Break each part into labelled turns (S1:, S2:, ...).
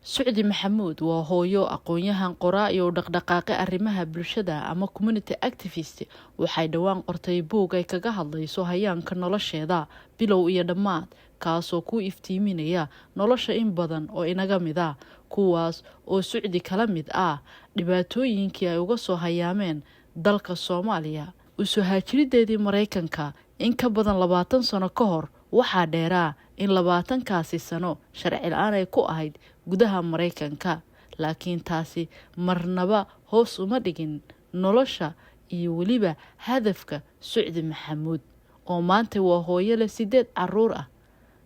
S1: Sucdi Maxamuud waa hooyo aqoon-yahan qoraa iyo dhaqdhaqaaqe arrimaha bulshada ama community activist. Waxay dhawaan qortay buug ay kaga hadlayso hayaanka nolosheeda bilow iyo dhammaad, kaasoo ku iftiiminaya nolosha in badan oo inaga mid ah, kuwaas oo Sucdi kala mid ah dhibaatooyinkii ay uga soo hayaameen dalka Soomaaliya. U soo haajirideedii Mareykanka in ka badan 20 sano ka hor waxaa dheeraa in 20kaasi sano sharci la'aan ay ku ahayd gudaha Mareykanka, laakiin taasi marnaba hoos uma dhigin nolosha iyo waliba hadafka Sucdi Maxamuud oo maanta waa hooyo leh 8 caruur ah,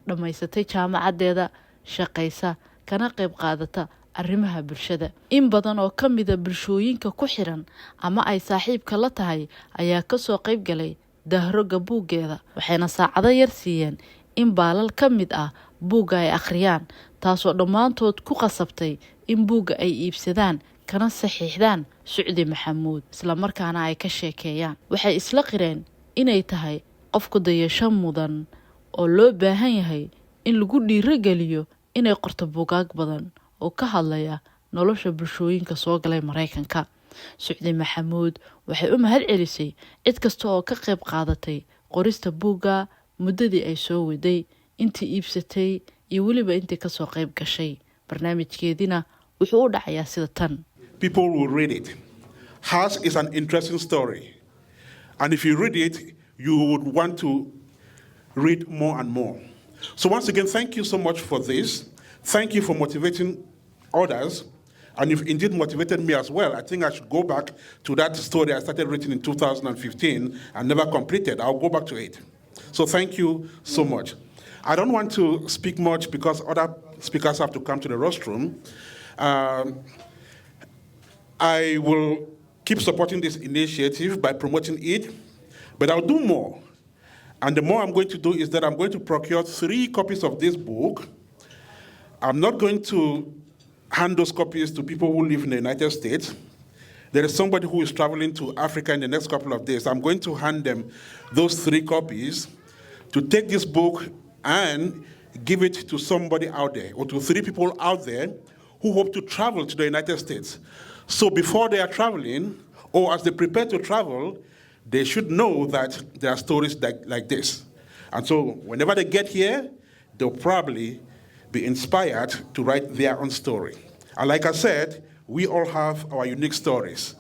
S1: dhamaysatay jaamacadeeda, shaqaysa kana qayb qaadata arrimaha bulshada. In badan oo ka mid ah bulshooyinka ku xiran ama ay saaxiibka la tahay ayaa ka soo qayb galay dahroga Buugeeda, waxayna saacado yar siiyeen in baalal ka mid ah buuga ay akhriyaan, taasoo dhammaantood ku qasabtay in buuga ay iibsadaan kana saxiixdaan Sucdi Maxamuud, isla markaana ay ka sheekeeyaan. Waxay isla qireen inay tahay qof ku dayasho mudan oo loo baahan yahay in lagu dhiirigeliyo inay qorto buugaag badan oo ka hadlaya nolosha bulshooyinka soo galay Mareykanka. Sucdi Maxamuud waxay u mahad celisay cid kasta oo ka qayb qaadatay qorista buuga muddadii ay soo waday, intii iibsatay iyo waliba intii ka soo qayb gashay. Barnaamijkeedina wuxuu u dhacayaa sida tan.
S2: People will read it. Hers is an interesting story. And if you read it, you would want to read more and more. So once again, thank you so much for this. Thank you for motivating others. And you've indeed motivated me as well. I think I should go back to that story I started writing in 2015 and never completed. I'll go back to it. So thank you so much. I don't want to speak much because other speakers have to come to the rostrum. I will keep supporting this initiative by promoting it, but I'll do more. And the more I'm going to do is that I'm going to procure 3 copies of this book. I'm not going to hand those copies to people who live in the United States. There is somebody who is traveling to Africa in the next couple of days. I'm going to hand them those 3 copies to take this book and give it to somebody out there, or to 3 people out there who hope to travel to the United States. So before they are traveling, or as they prepare to travel, they should know that there are stories like this. And so whenever they get here, they'll probably be inspired to write their own story. And like I said, we all have our unique stories.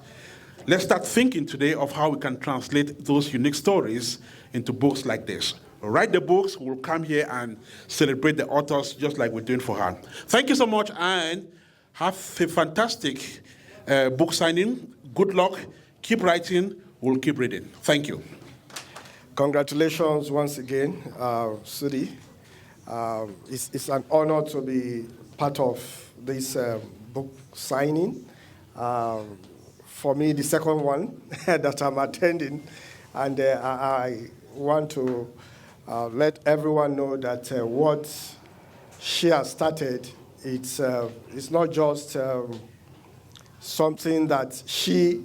S2: Let's start thinking today of how we can translate those unique stories into books like this. Write the books, we'll come here and celebrate the authors just like we're doing for her. Thank you so much, and have a fantastic book signing. Good luck, keep writing, we'll keep reading. Thank you.
S3: Congratulations once again, Sucdi. It's an honor to be part of this book signing. For me, the second one that I'm attending, and I want to let everyone know that what she has started, it's not just something that she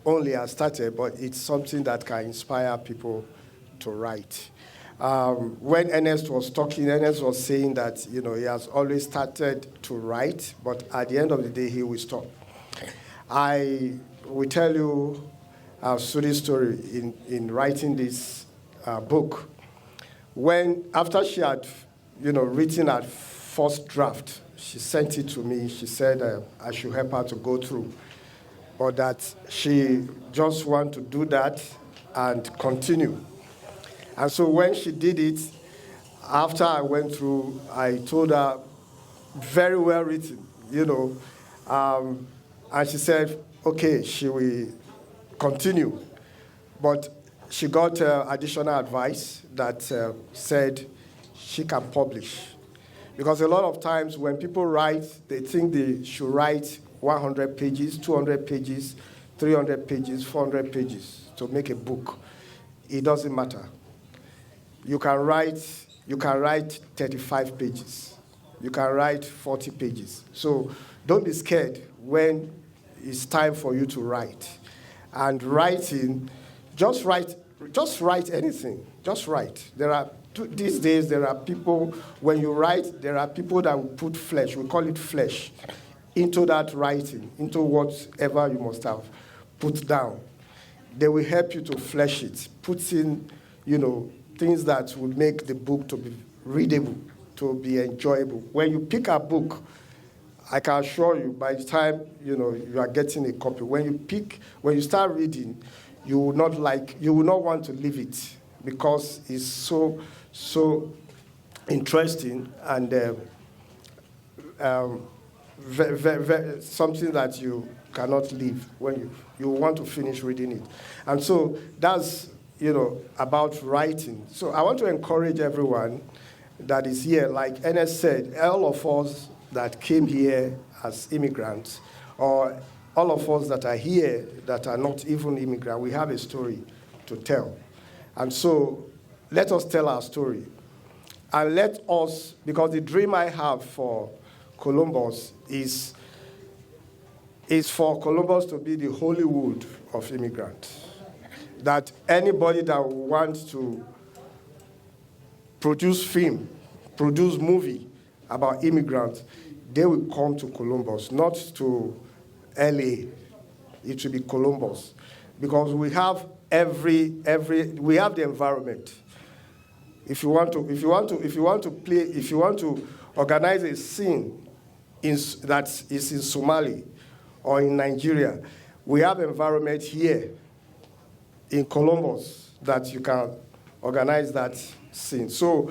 S3: only has started, but it's something that can inspire people to write. When Ernest was talking, Ernest was saying that he has always started to write, but at the end of the day, he will stop. I will tell you Sucdi's story in writing this book. After she had written her first draft, she sent it to me. She said I should help her to go through, but that she just want to do that and continue. And so when she did it, after I went through, I told her, very well written, and she said, okay, she will continue. But she got additional advice that said she can publish. Because a lot of times when people write, they think they should write 100 pages, 200 pages, 300 pages, 400 pages to make a book. It doesn't matter. You can write 35 pages. You can write 40 pages. So don't be scared when it's time for you to write. And writing, just write anything. Just write. There are these days there are people, when you write, there are people that will put flesh, we call it flesh, into that writing, into whatever you must have put down. They will help you to flesh it, put in, things that will make the book to be readable, to be enjoyable. When you pick a book, I can assure you, by the time you are getting a copy, when you start reading, you will not want to leave it because it's so interesting and something that you cannot leave when you want to finish reading it. And so that's about writing. So I want to encourage everyone that is here, like Ernest said, all of us that came here as immigrants, or all of us that are here that are not even immigrants, we have a story to tell. And so let us tell our story. And let us, because the dream I have for Columbus is for Columbus to be the Hollywood of immigrants. That anybody that wants to produce film, produce movie about immigrants, they will come to Columbus, not to LA. It should be Columbus, because we have we have the environment. If you want to organize a scene that is in Somali or in Nigeria, we have environment here in Columbus that you can organize that scene. So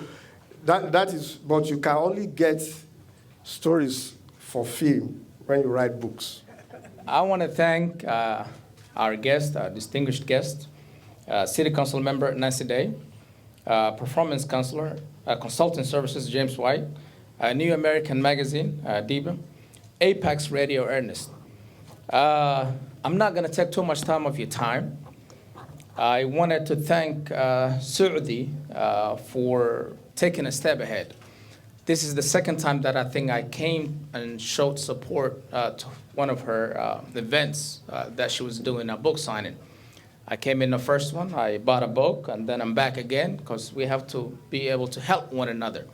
S3: that is, but you can only get stories for film when you write books.
S4: I want to thank our guest, our distinguished guest, City Council Member Nancy Day, Performance Counselor, Consulting Services James White, New American Magazine, Diba, Apex Radio Ernest. I'm not going to take too much time of your time. I wanted to thank Sucdi for taking a step ahead. This is the second time that I think I came and showed support to one of her events that she was doing, a book signing. I came in the first one, I bought a book, and then I'm back again because we have to be able to help one another.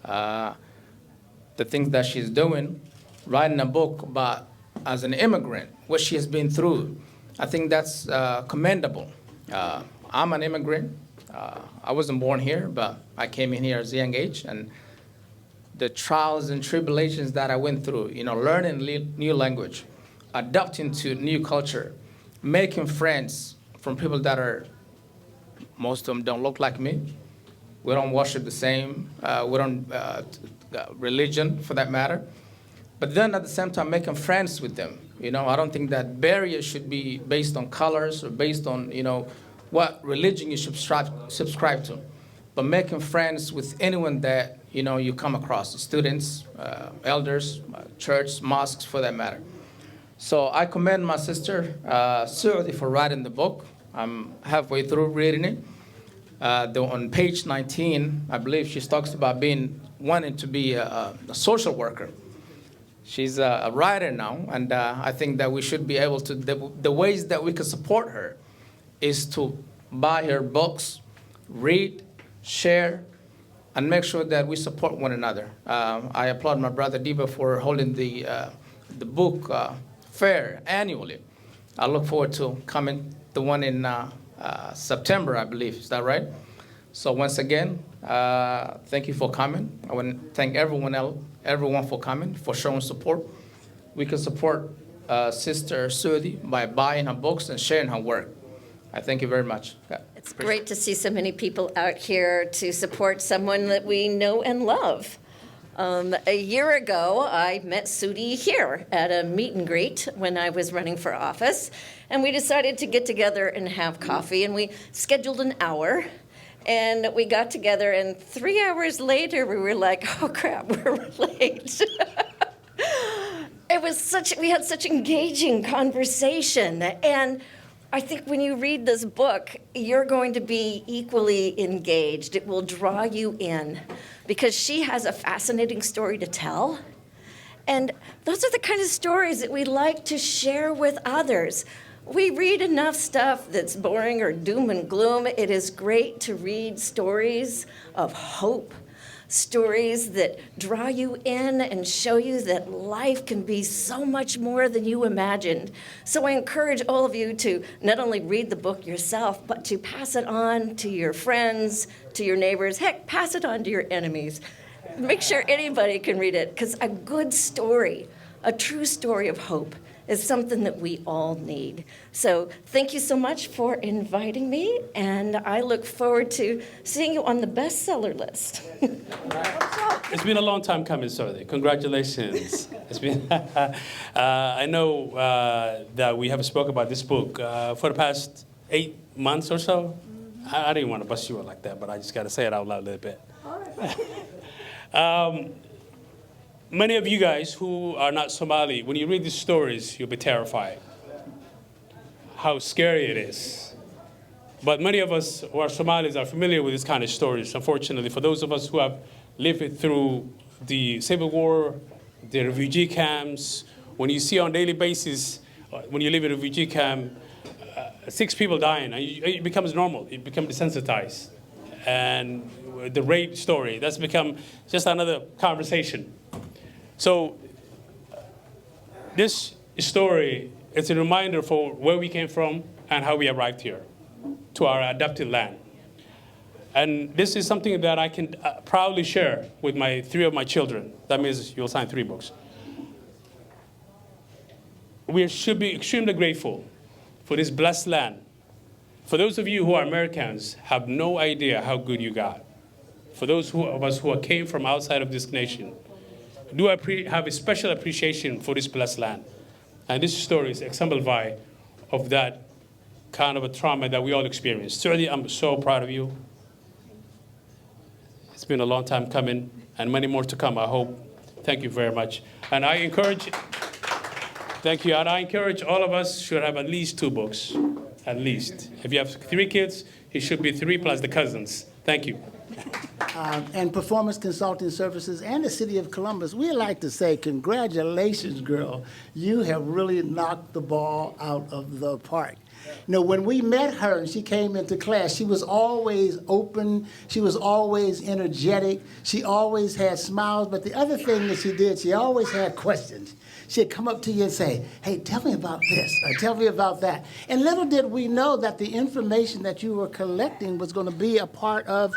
S4: The things that she's doing, writing a book about as an immigrant, what she has been through, I think that's commendable. I'm an immigrant. I wasn't born here, but I came in here at a young age, and the trials and tribulations that I went through, learning new language, adapting to new culture, making friends from people that most of them don't look like me. We don't worship the same. We don't, religion for that matter. But then at the same time, making friends with them. I don't think that barriers should be based on colors or based on, what religion you subscribe to. But making friends with anyone that, you come across, students, elders, church, mosques for that matter. So I commend my sister, Sucdi, for writing the book. I'm halfway through reading it. On page 19, I believe she talks about wanting to be a social worker. She's a writer now, and I think that we should be able to, the ways that we can support her is to buy her books, read, share, and make sure that we support one another. I applaud my brother Diba for holding the book fair annually. I look forward to coming, the one in September, I believe. Is that right? So once again, thank you for coming. I want to thank everyone for coming, for showing support. We can support Sister Sucdi by buying her books and sharing her work. I thank you very much.
S5: It's great to see so many people out here to support someone that we know and love. A year ago, I met Sucdi here at a meet and greet when I was running for office, and we decided to get together and have coffee, and we scheduled an hour, and we got together, and 3 hours later, we were like, oh crap, we're late. We had such engaging conversation, and I think when you read this book, you're going to be equally engaged. It will draw you in because she has a fascinating story to tell. And those are the kind of stories that we like to share with others. We read enough stuff that's boring or doom and gloom. It is great to read stories of hope, stories that draw you in and show you that life can be so much more than you imagined. So I encourage all of you to not only read the book yourself, but to pass it on to your friends, to your neighbors. Heck, pass it on to your enemies. Make sure anybody can read it, because a good story, a true story of hope, is something that we all need. So thank you so much for inviting me, and I look forward to seeing you on the bestseller list.
S6: It's been a long time coming, Sucdi. Congratulations. It's been. I know that we have spoken about this book for the past 8 months or so. I didn't want to bust you out like that, but I just got to say it out loud a little bit. Many of you guys who are not Somali, when you read these stories, you'll be terrified. How scary it is. But many of us who are Somalis are familiar with this kind of stories, unfortunately. For those of us who have lived through the civil war, the refugee camps, when you see on a daily basis, when you live in a refugee camp, 6 people dying, it becomes normal. It becomes desensitized. And the rape story, that's become just another conversation. So this story is a reminder for where we came from and how we arrived here, to our adopted land. And this is something that I can proudly share with 3 of my children. That means you'll sign 3 books. We should be extremely grateful for this blessed land. For those of you who are Americans, have no idea how good you got. For those of us who came from outside of this nation, do have a special appreciation for this blessed land. And this story is exemplified of that kind of a trauma that we all experienced. Certainly, I'm so proud of you. It's been a long time coming, and many more to come, I hope. Thank you very much. And I encourage, thank you, and I encourage all of us should have at least 2 books, at least. If you have 3 kids, it should be 3 plus the cousins. Thank you.
S7: And Performance Consulting Services and the City of Columbus, we like to say, congratulations, girl. You have really knocked the ball out of the park. You know, when we met her and she came into class, she was always open. She was always energetic. She always had smiles. But the other thing that she did, she always had questions. She'd come up to you and say, hey, tell me about this, or tell me about that. And little did we know that the information that you were collecting was going to be a part of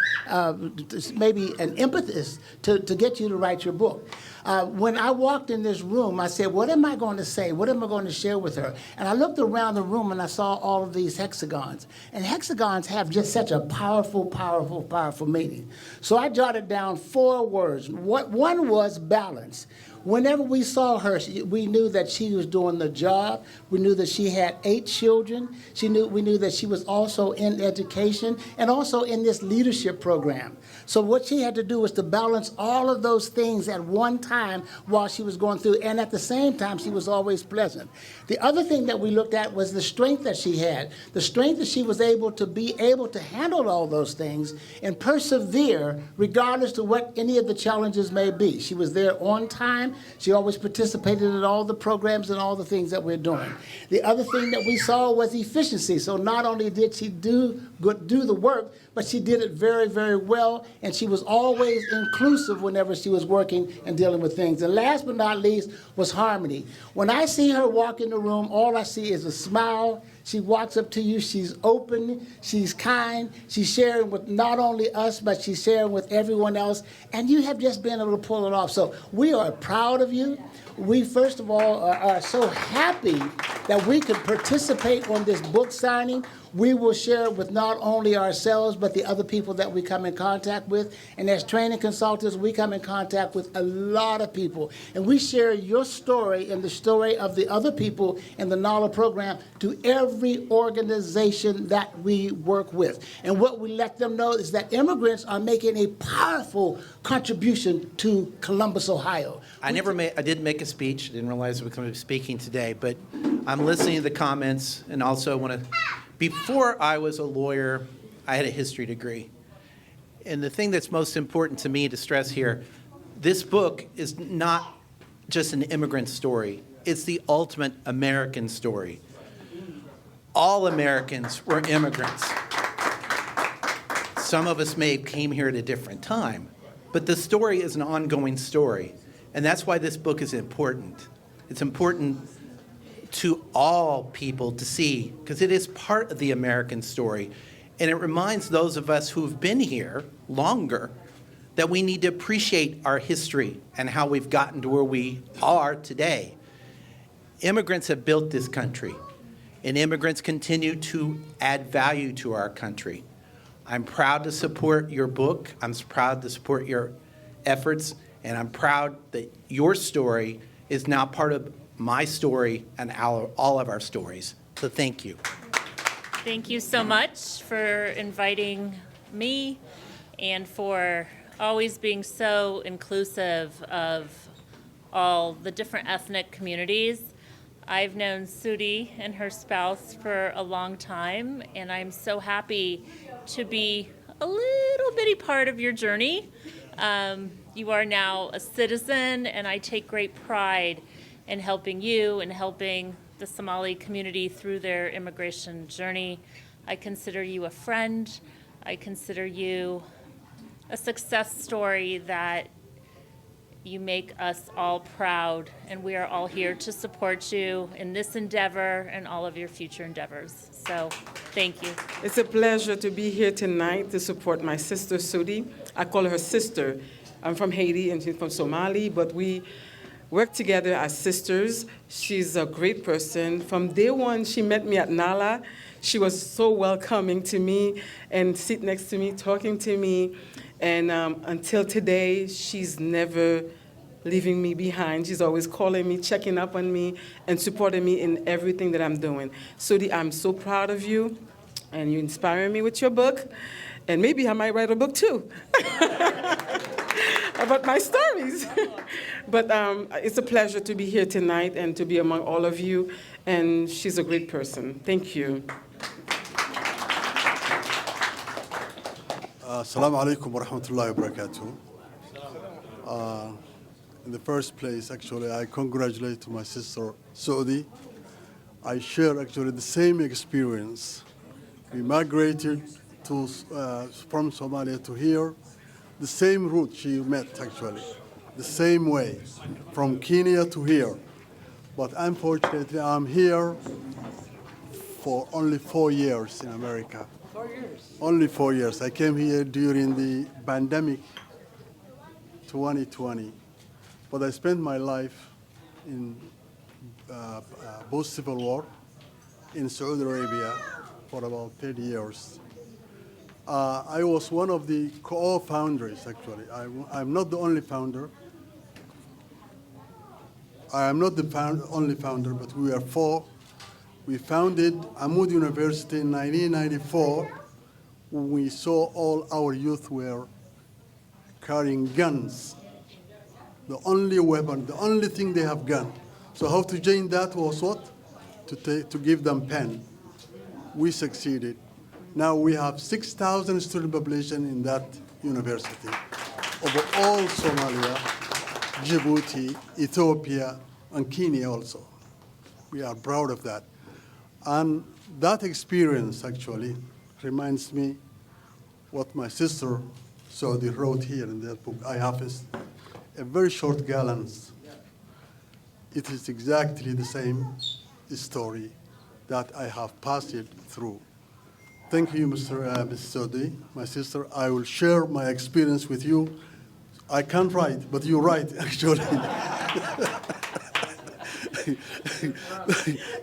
S7: maybe an impetus to get you to write your book. When I walked in this room, I said, what am I going to say? What am I going to share with her? And I looked around the room and I saw all of these hexagons. And hexagons have just such a powerful, powerful, powerful meaning. So I jotted down 4 words. One was balance. Whenever we saw her, we knew that she was doing the job. We knew that she had 8 children. We knew that she was also in education and also in this leadership program. So what she had to do was to balance all of those things at one time while she was going through, and at the same time, she was always pleasant. The other thing that we looked at was the strength that she had, the strength that she was able to handle all those things and persevere regardless of what any of the challenges may be. She was there on time. She always participated in all the programs and all the things that we're doing. The other thing that we saw was efficiency. So not only did she do the work, but she did it very, very well, and she was always inclusive whenever she was working and dealing with things. And last but not least was harmony. When I see her walk in the room, all I see is a smile. She walks up to you, she's open, she's kind, she's sharing with not only us, but she's sharing with everyone else, and you have just been able to pull it off. So we are proud of you. We, first of all, are so happy that we could participate on this book signing. We will share it with not only ourselves, but the other people that we come in contact with. And as training consultants, we come in contact with a lot of people. And we share your story and the story of the other people in the NALA program to every organization that we work with. And what we let them know is that immigrants are making a powerful contribution to Columbus, Ohio.
S8: I didn't make a speech. I didn't realize I was going to be speaking today, but I'm listening to the comments and also want to. Before I was a lawyer, I had a history degree. And the thing that's most important to me to stress here, this book is not just an immigrant story. It's the ultimate American story. all Americans were immigrants. Some of us may have came here at a different time, but the story is an ongoing story. And that's why this book is important. It's important to all people to see, because it is part of the American story. And it reminds those of us who've been here longer that we need to appreciate our history and how we've gotten to where we are today. Immigrants have built this country, and immigrants continue to add value to our country. I'm proud to support your book. I'm proud to support your efforts, and I'm proud that your story is now part of my story and all of our stories. So thank you.
S9: Thank you so much for inviting me and for always being so inclusive of all the different ethnic communities. I've known Sucdi and her spouse for a long time, and I'm so happy to be a little bitty part of your journey. You are now a citizen, and I take great pride in helping you and helping the Somali community through their immigration journey. I consider you a friend. I consider you a success story that you make us all proud, and we are all here to support you in this endeavor and all of your future endeavors. So, thank you.
S10: It's a pleasure to be here tonight to support my sister, Sucdi. I call her sister. I'm from Haiti and she's from Somali, but we work together as sisters. She's a great person. From day one, she met me at Nala. She was so welcoming to me and sit next to me, talking to me. And until today, she's never leaving me behind. She's always calling me, checking up on me, and supporting me in everything that I'm doing. Sucdi, I'm so proud of you, and you inspire me with your book. And maybe I might write a book too about my stories. But it's a pleasure to be here tonight and to be among all of you. And she's a great person. Thank you.
S11: Assalamu alaikum wa rahmatullahi wa barakatuh. In the first place, actually, I congratulate my sister Sucdi. I share actually the same experience. We migrated from Somalia to here, the same route she met actually, the same way, from Kenya to here. But unfortunately, I'm here for only 4 years in America.
S10: 4 years?
S11: Only 4 years. I came here during the pandemic 2020. But I spent my life in post-civil war in Saudi Arabia for about 30 years. I was one of the co-founders, actually. I'm not the only founder. I am not the only founder, but we are 4. We founded Ahmad University in 1994 when we saw all our youth were carrying guns. The only weapon, the only thing they have gun. So how to change that was what? To give them pen. We succeeded. Now we have 6,000 student population in that university over all Somalia, Djibouti, Ethiopia, and Kenya also. We are proud of that. And that experience actually reminds me what my sister Sucdi wrote here in that book. I have a very short gallons. It is exactly the same story that I have passed it through. Thank you, Ms. Sucdi, my sister. I will share my experience with you. I can't write, but you write, actually.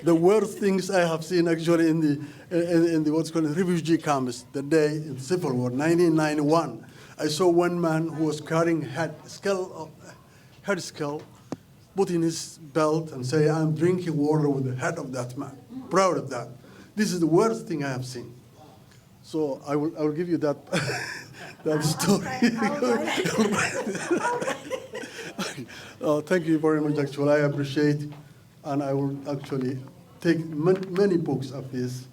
S11: The worst things I have seen, actually, in the what's called refugee camps, the day in the Civil War, 1991. I saw one man who was carrying head skull, put in his belt and say, I'm drinking water with the head of that man. Proud of that. This is the worst thing I have seen. So I will give you that, that story. Thank you very much, actually. I appreciate, and I will actually take many books of this.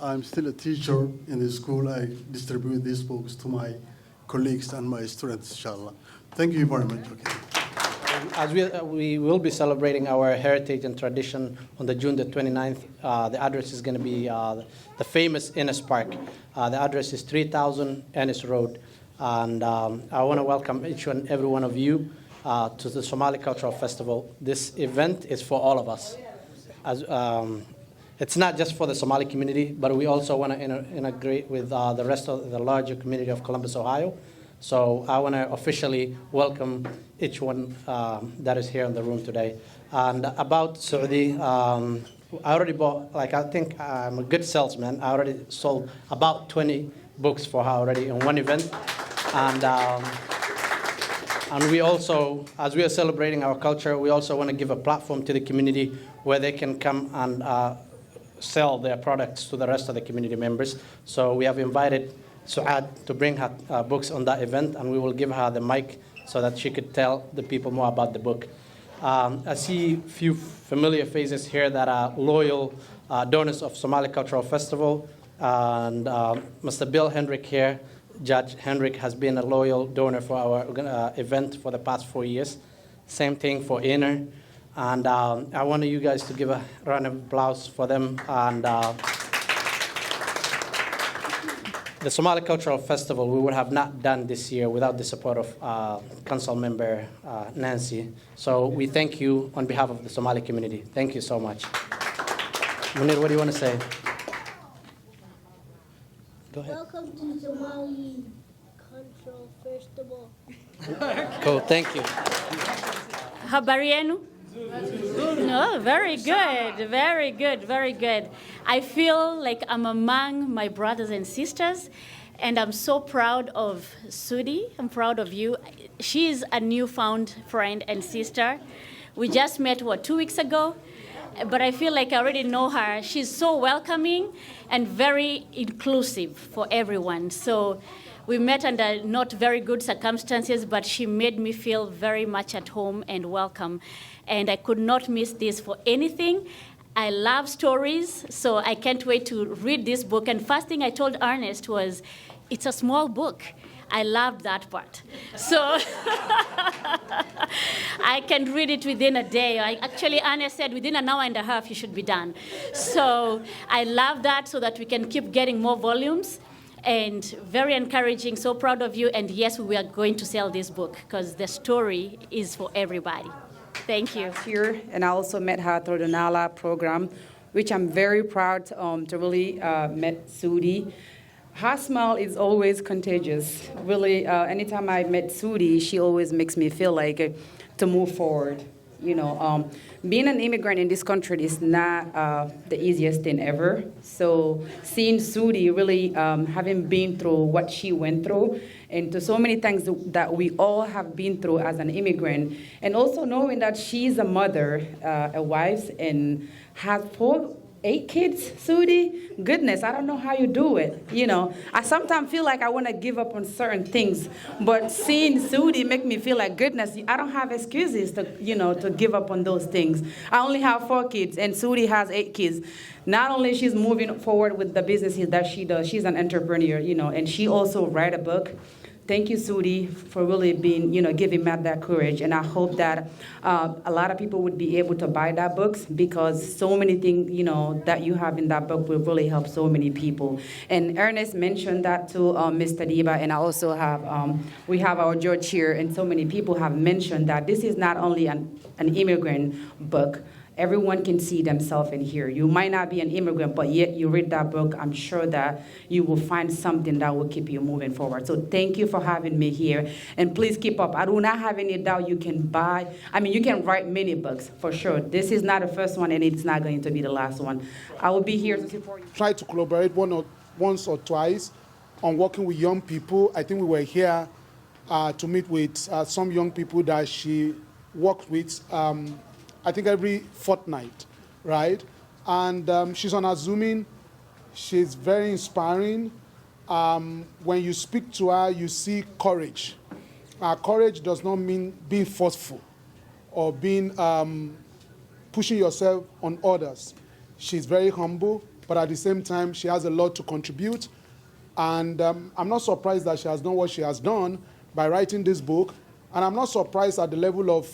S11: I'm still a teacher in the school. I distribute these books to my colleagues and my students, inshallah. Thank you very much. Okay.
S8: as we will be celebrating our heritage and tradition on the June the 29th, the address is going to be the famous Ennis Park. The address is 3000 Ennis Road. And I want to welcome each and every one of you to the Somali Cultural Festival. This event is for all of us. It's not just for the Somali community, but we also want to integrate with the rest of the larger community of Columbus, Ohio. So I want to officially welcome each one that is here in the room today. And about Sucdi, I already bought, I think I'm a good salesman. I already sold about 20 books for her already in one event. And we also, as we are celebrating our culture, we also want to give a platform to the community where they can come and sell their products to the rest of the community members. So we have invited Suad to bring her books on that event, and we will give her the mic so that she could tell the people more about the book. I see a few familiar faces here that are loyal donors of Somali Cultural Festival. And Mr. Bill Hendrick here, Judge Hendrick, has been a loyal donor for our event for the past 4 years. Same thing for Inner. And I want you guys to give a round of applause for them. And the Somali Cultural Festival we would have not done this year without the support of Council Member Nancy. So we thank you on behalf of the Somali community. Thank you so much. Munir, what do you want to say? Go ahead.
S12: Welcome to Somali Cultural Festival.
S8: Cool, thank you.
S12: Habari yenu? No, very good, very good, very good. I feel like I'm among my brothers and sisters, and I'm so proud of Sucdi. I'm proud of you. She is a newfound friend and sister. We just met, 2 weeks ago? But I feel like I already know her. She's so welcoming and very inclusive for everyone. So we met under not very good circumstances, but she made me feel very much at home and welcome. And I could not miss this for anything. I love stories, so I can't wait to read this book. And first thing I told Ernest was, it's a small book. I loved that part. So I can read it within a day. Actually, Ernest said within an hour and a half you should be done. So I love that so that we can keep getting more volumes. And very encouraging, so proud of you. And yes, we are going to sell this book because the story is for everybody. Thank you.
S13: Here, and I also met her through the NALA program, which I'm very proud to really met Sucdi. Her smile is always contagious. Really, anytime I met Sucdi, she always makes me feel like to move forward. You know, being an immigrant in this country is not the easiest thing ever. So seeing Sucdi really having been through what she went through, and to so many things that we all have been through as an immigrant, and also knowing that she's a mother, a wife, and has 8 kids, Sucdi. Goodness, I don't know how you do it. You know, I sometimes feel like I want to give up on certain things, but seeing Sucdi make me feel like, goodness, I don't have excuses to, to give up on those things. I only have 4 kids, and Sucdi has 8 kids. Not only she's moving forward with the businesses that she does, she's an entrepreneur, and she also write a book. Thank you, Sucdi, for really being, giving Matt that courage. And I hope that a lot of people would be able to buy that book because so many things, that you have in that book will really help so many people. And Ernest mentioned that to Mr. Diba, and I also have, we have our George here, and so many people have mentioned that this is not only an immigrant book. Everyone can see themselves in here. You might not be an immigrant, but yet you read that book, I'm sure that you will find something that will keep you moving forward. So thank you for having me here. And please keep up. I do not have any doubt you can buy. You can write many books, for sure. This is not the first one, and it's not going to be the last one. I will be here to support you.
S14: Try to collaborate once or twice on working with young people. I think we were here to meet with some young people that she worked with I think every fortnight, right? And she's unassuming. She's very inspiring. When you speak to her, you see courage. Courage does not mean being forceful or being pushing yourself on others. She's very humble, but at the same time, she has a lot to contribute. And I'm not surprised that she has done what she has done by writing this book. And I'm not surprised at the level of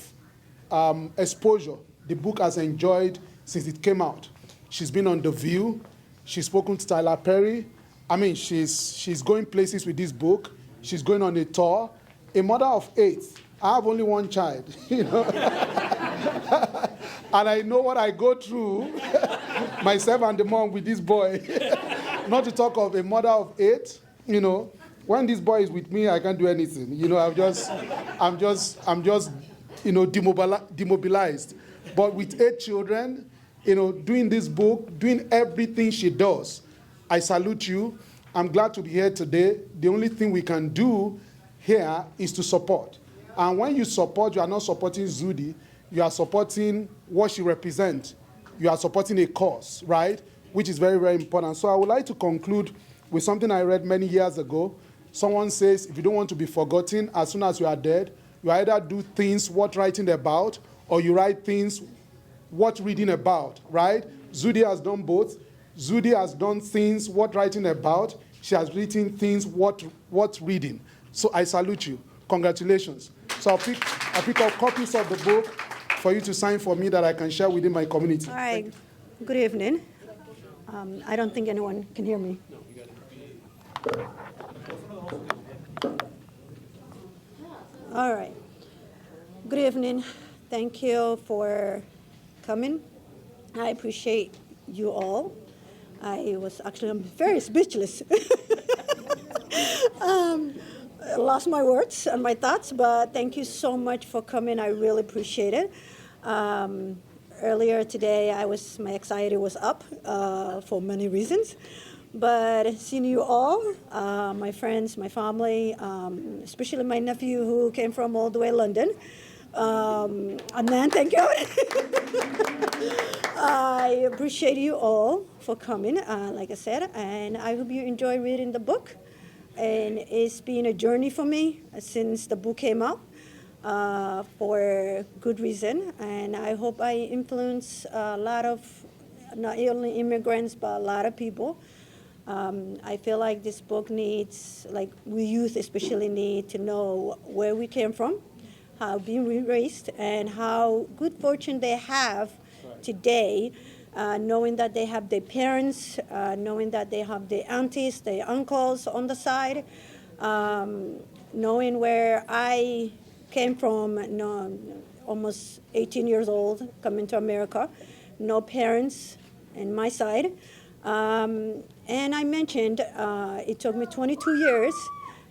S14: exposure the book has enjoyed since it came out. She's been on The View. She's spoken to Tyler Perry. I mean, she's going places with this book. She's going on a tour. A mother of 8. I have only one child, you know. And I know what I go through, myself and the mom with this boy. Not to talk of a mother of 8, you know. When this boy is with me, I can't do anything. You know, I'm just, you know, demobilized. But with 8 children, you know, doing this book, doing everything she does, I salute you. I'm glad to be here today. The only thing we can do here is to support. And when you support, you are not supporting Sucdi. You are supporting what she represents. You are supporting a cause, right? Which is very, very important. So I would like to conclude with something I read many years ago. Someone says, if you don't want to be forgotten, as soon as you are dead, you either do things worth writing about, or you write things worth reading about, right? Sucdi has done both. Sucdi has done things worth writing about. She has written things worth reading. So I salute you. Congratulations. So I'll pick up copies of the book for you to sign for me that I can share within my community.
S15: All right. Good evening. I don't think anyone can hear me. All right. Good evening. Thank you for coming. I appreciate you all. I'm very speechless. I lost my words and my thoughts, but thank you so much for coming. I really appreciate it. Earlier today, my anxiety was up for many reasons, but seeing you all, my friends, my family, especially my nephew who came from all the way London, and then thank you. I appreciate you all for coming, like I said, and I hope you enjoy reading the book. And it's been a journey for me since the book came out, for good reason. And I hope I influence a lot of, not only immigrants, but a lot of people. I feel like this book needs, like we youth especially need to know where we came from, how being raised, and how good fortune they have today, knowing that they have their parents, knowing that they have their aunties, their uncles on the side, knowing where I came from, almost 18 years old, coming to America, no parents on my side. And I mentioned it took me 22 years,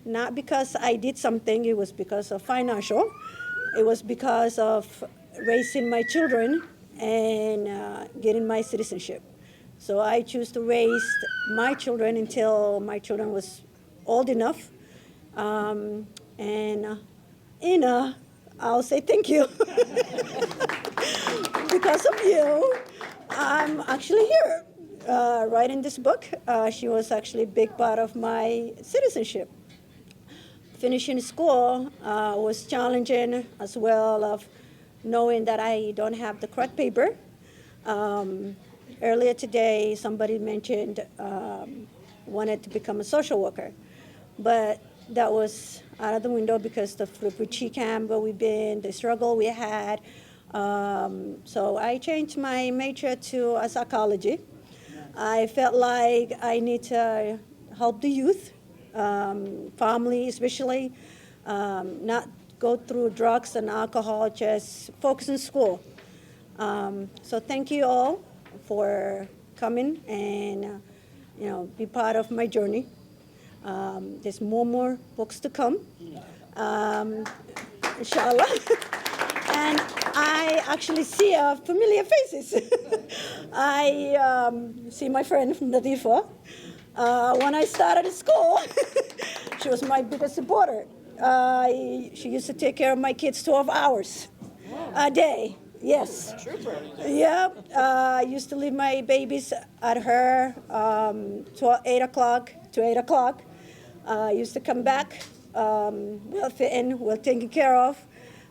S15: not because I did something, it was because of financial. It was because of raising my children and getting my citizenship. So I choose to raise my children until my children was old enough. And I'll say thank you. Because of you, I'm actually here writing this book. She was actually a big part of my citizenship. Finishing school was challenging as well, of knowing that I don't have the correct paper. Earlier today, somebody mentioned wanted to become a social worker, but that was out of the window because the refugee camp where we've been, the struggle we had. So I changed my major to psychology. I felt like I need to help the youth, family especially, not go through drugs and alcohol, just focus on school. So thank you all for coming and be part of my journey. There's more books to come, inshallah. And I actually see familiar faces. I see my friend from Nadifa. When I started at school, she was my biggest supporter. She used to take care of my kids 12 hours a day. Yes. Yeah. I used to leave my babies at her 8 o'clock to 8 o'clock. I used to come back, well fitting, well taken care of,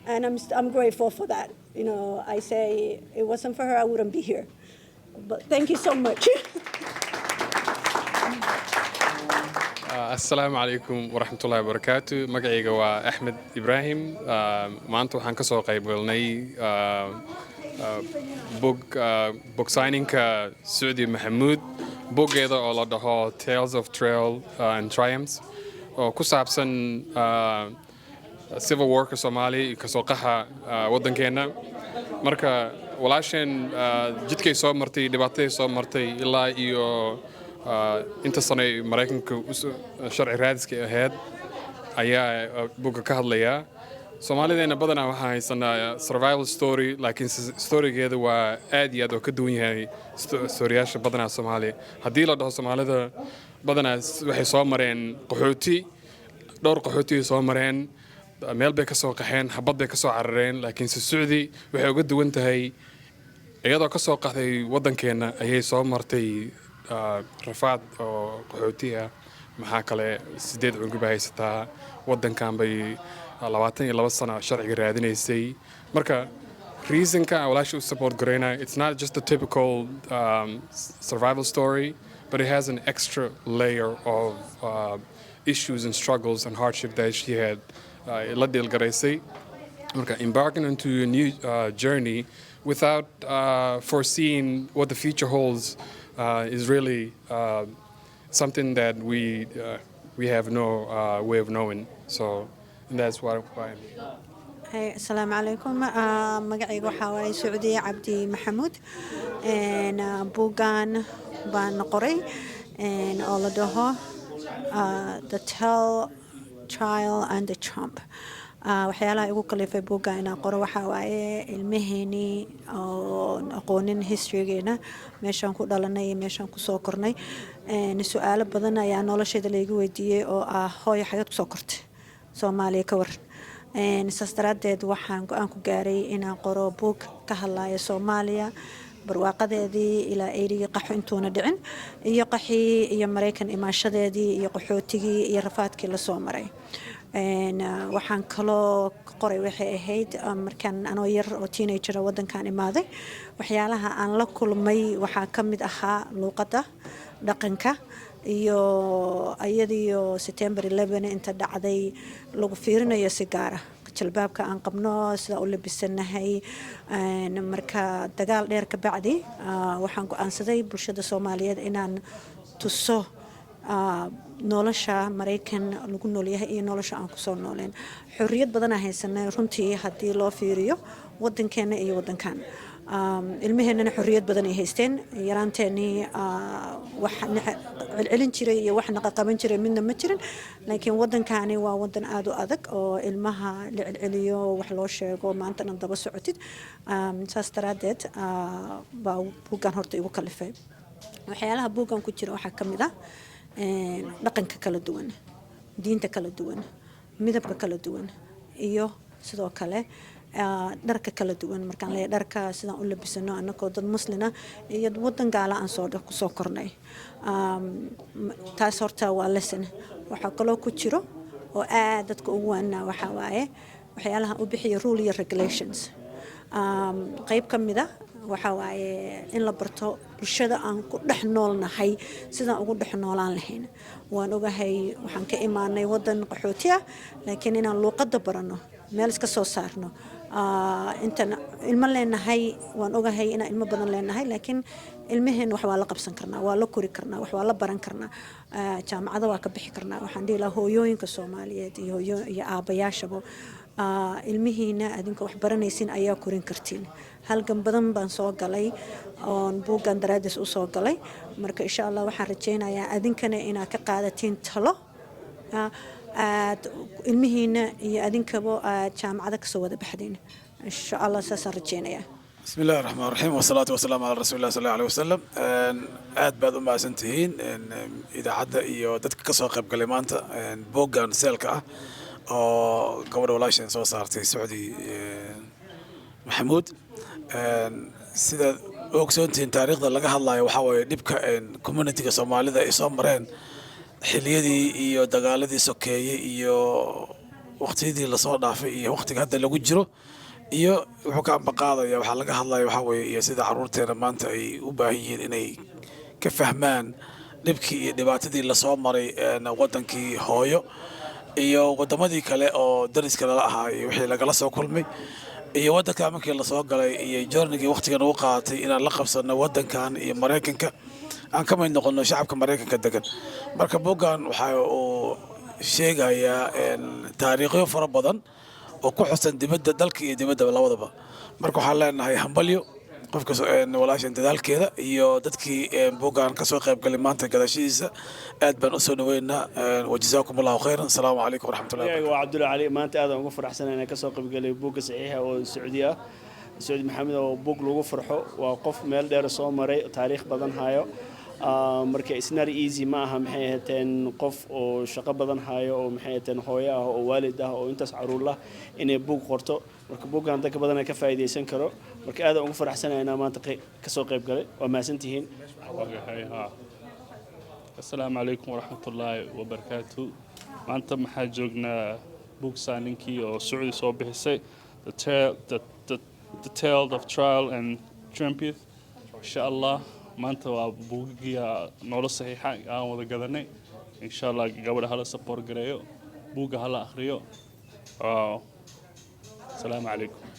S15: and I'm grateful for that. I say it wasn't for her, I wouldn't be here. But thank you so much.
S16: السلام عليكم ورحمة الله وبركاته. مقعيقة وأحمد إبراهيم. maanta waxaan ka soo qayb galnay book signing-ka Sucdi Maxamuud Buugeeda oo la dhaho Tales of Trail and Triumphs oo ku saabsan civil warka Soomaali ka soo qaxa waddankeena. Marka walaasheen jidkay soo martay dhibaatay soo martay ilaa iyo inta sano Mareykanka sharci raadiska ahayd ayaa buugga ka hadlaya. Soomaalideena badanaa waxaa haysanaa survival story laakiin storygeeda waa aad iyo aad oo ka duwan yahay storyyaasha badanaa Soomaaliya. Haddii la dhaho Soomaalida badanaa waxay soo mareen qaxooti dhowr qaxooti soo mareen meel bay ka soo qaxeen habad bay ka soo carareen laakiin Sucdi waxay uga duwan tahay iyadoo ka soo qaxday waddankeena ayay soo martay rafaad oo qaxooti ah maxaa kale 8 cunug haysataa waddankan bay 22 sano sharciga raadinaysay. Marka reasonka walaasha u support gareyna it's not just a typical survival story but it has an extra layer of issues and struggles and hardship that she had la deal garaysay. Marka embarking into a new journey without foreseeing what the future holds is really something that we have no way of knowing. So that's why
S15: السلام عليكم مقعيق وحاوي سعودي عبدي محمود بوغان بان قري all of the tell trial and the trump waxyaalaha igu kalifay buugga inaan qoro waxaa waaye ilmaheenii oo aqoonin historygeena meeshaan ku dhalanay iyo meeshaan kusoo kornay su-aalo badan ayaa nolosheeda laygu weydiiyey oo ah hooyo xageed kusoo kortay Soomaaliya ka waran saas daraadeed waxaan go-aan ku gaaray inaan qoro buug ka hadlaya Soomaaliya barwaaqadeedii ilaa eyrigii qaxo intuuna dhicin iyo qaxii iyo Mareykan imaashadeedii iyo qaxootigii iyo rafaadkii la soo maray waxaan kaloo qoray waxay ahayd markaan anoo yar oo teenager waddankan imaaday waxyaalaha aan la kulmay waxaa ka mid ahaa luuqadda dhaqanka iyo ayadiyo September 11 inta dhacday lagu fiirinayo si gaar ah jalbaabka aan qabno sida u labisanahay marka dagaal dheer ka bacdi waxaan go'aansaday bulshada Soomaaliyeed inaan tuso nolosha Mareykan lagu nool yahay iyo nolosha aan ku soo nooleen xorriyad badan aan haysanay runtii haddii loo fiiriyo waddankeena iyo waddankan ilmaheenana xorriyad badan ay haysteen yaraanteennii wax celcelin jiray iyo wax naqa qaban jiray midna ma jirin laakiin waddankani waa waddan aad u adag oo ilmaha la celceliyo wax loo sheego maanta dhan daba socotid saas daraadeed baa buuggan horta igu kalifay waxyaalaha buuggan ku jira waxaa ka mid ah dhaqanka kala duwan diinta kala duwan midabka kala duwan iyo sidoo kale dharka kala duwan markaan leeyahay dharka sidaan u labisano annagoo dad muslina iyo waddan gaala aan soo kornay taas horta waa lesson waxaa kaloo ku jiro oo aad dadka ugu waanaa waxaa waaye waxyaalaha u bixiya rule iyo regulations qayb ka mid ah waxaa waaye in la barto bulshada aan ku dhex noolnahay sidaan ugu dhex noolaan lahayn waan ogahay waxaan ka imaanay waddan qaxooti ah laakiin inaan luuqadda barano meel iska soo saarno intan ilmo leenahay waan ogahay inaan ilmo badan leenahay laakiin ilmaheen wax waa la qabsan karnaa waa la kori karnaa wax waa la baran karnaa jaamacada waa ka bixi karnaa waxaan dhihi lahaa hooyooyinka Soomaaliyeed iyo aabayaashaba ilmihiina adinka wax baranaysiin ayaa korin kartiin halgan badan baan soo galay oon buuggan daraadis u soo galay marka insha Allah waxaan rajaynayaa adinkana inaad ka qaadatiin talo aad ilmihiina iyo adinkaba aad jaamacada ka soo wada baxdeen insha Allah saasaan rajaynayaa
S17: بسم الله الرحمن الرحيم والصلاة والسلام على رسول الله صلى الله عليه وسلم aad baad u mahadsantihiin idaacadda iyo dadka ka soo qayb galay maanta buuggan seelka ah oo gabadha walaasheen soo saartay Sucdi Maxamuud sida ogsoontiin taariikhda laga hadlayo waxa weeye dhibka community-ga Soomaalida ay soo mareen xilliyadii iyo dagaaladii sokeeyay iyo waqtiyadii la soo dhaafay iyo waqtiga hadda lagu jiro iyo wuxuu ka ambaqaadaya waxa laga hadlayo waxa weeye iyo sida caruurteena maanta ay u baahan yihiin inay ka fahmaan dhibkii iyo dhibaatadii lasoo maray wadankii hooyo iyo wadamadii kale oo dariska lala ahaa iyo wixii lagala soo kulmay iyo wadanka markii lasoo galay iyo journey-gii waqtigan uu qaatay inaan la qabsano wadankan iyo Mareykanka aan ka mid noqono shacabka Mareykanka degan marka buuggan waxa uu sheegayaa taariikhyo fara badan oo ku xusan dibadda dalka iyo dibadda labadaba marka waxaan leenahay hambalyo qofka walaashan dadaalkeeda iyo dadkii buuggan ka soo qayb galay maanta gadashiisa aad baan u soo dhaweynaa wajazaakumullahu khayran assalaamu calaykum waraxmatullahi
S18: wabarakatuh waa Cabdulla Cali maanta aad ugu faraxsanahay inaan ka soo qayb galay buugga saxiixa oo Sacuudi ah Sacuudi Maxamed oo buug lagu farxo waa qof meel dheer soo maray taariikh badan hayo marka it's not easy ma aha maxay ahayn qof oo shaqo badan hayo oo maxay ahayn hooyo ah oo waalid ah oo intaas caruur lah inay buug qorto marka buuggan dadka badan ka faa'iideysan karo marka aad ugu faraxsanahay inaan maanta ka soo qayb galay waa maasantihiin
S19: assalaamu calaykum waraxmatullaahi wabarakaatuh maanta maxaa joognaa buug saaninkii oo Sacuudi soo bixisay the tale of trial and triumph insha Allah maanta waa buuggii nolol saxiixa aan wada gadanay insha Allah gabadha hala support gareeyo buugga hala akhriyo assalaamu calaykum